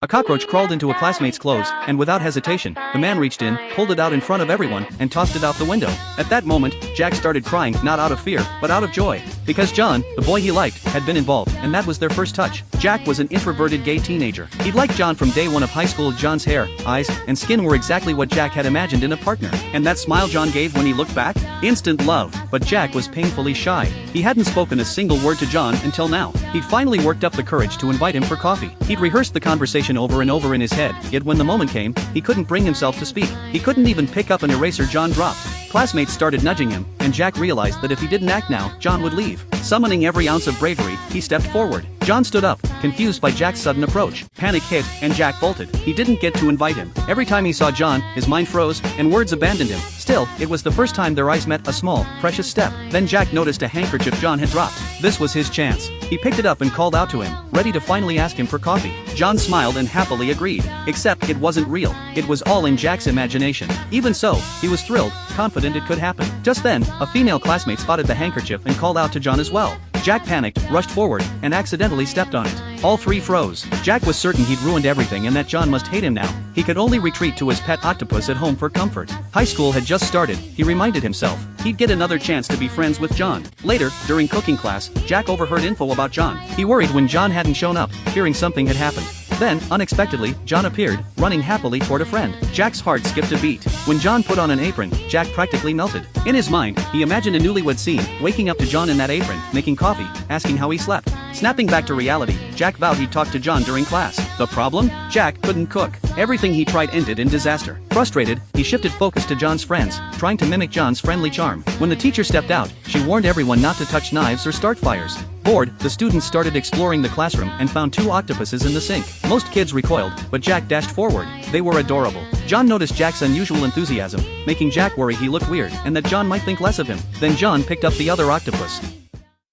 A cockroach crawled into a classmate's clothes, and without hesitation, the man reached in, pulled it out in front of everyone, and tossed it out the window. At that moment, Jack started crying, not out of fear, but out of joy. Because John, the boy he liked, had been involved, and that was their first touch. Jack was an introverted gay teenager. He'd liked John from day one of high school. John's hair, eyes, and skin were exactly what Jack had imagined in a partner. And that smile John gave when he looked back? Instant love. But Jack was painfully shy. He hadn't spoken a single word to John until now. He'd finally worked up the courage to invite him for coffee. He'd rehearsed the conversation over and over in his head, yet when the moment came, he couldn't bring himself to speak. He couldn't even pick up an eraser John dropped. Classmates started nudging him, and Jack realized that if he didn't act now, John would leave. Summoning every ounce of bravery, he stepped forward. John stood up, confused by Jack's sudden approach. Panic hit, and Jack bolted. He didn't get to invite him. Every time he saw John, his mind froze, and words abandoned him. Still, it was the first time their eyes met. A small, precious step. Then Jack noticed a handkerchief John had dropped. This was his chance. He picked it up and called out to him, ready to finally ask him for coffee. John smiled and happily agreed. Except it wasn't real. It was all in Jack's imagination. Even so, he was thrilled, confident it could happen. Just then, a female classmate spotted the handkerchief and called out to John as well. Jack panicked, rushed forward, and accidentally stepped on it. All three froze. Jack was certain he'd ruined everything and that John must hate him now. He could only retreat to his pet octopus at home for comfort. High school had just started, he reminded himself. He'd get another chance to be friends with John. Later, during cooking class, Jack overheard info about John. He worried when John hadn't shown up, fearing something had happened. Then, unexpectedly, John appeared, running happily toward a friend. Jack's heart skipped a beat. When John put on an apron, Jack practically melted. In his mind, he imagined a newlywed scene, waking up to John in that apron, making coffee, asking how he slept. Snapping back to reality, Jack vowed he'd talk to John during class. The problem? Jack couldn't cook. Everything he tried ended in disaster. Frustrated, he shifted focus to John's friends, trying to mimic John's friendly charm. When the teacher stepped out, she warned everyone not to touch knives or start fires. Bored, the students started exploring the classroom and found two octopuses in the sink. Most kids recoiled, but Jack dashed forward. They were adorable. John noticed Jack's unusual enthusiasm, making Jack worry he looked weird and that John might think less of him. Then John picked up the other octopus.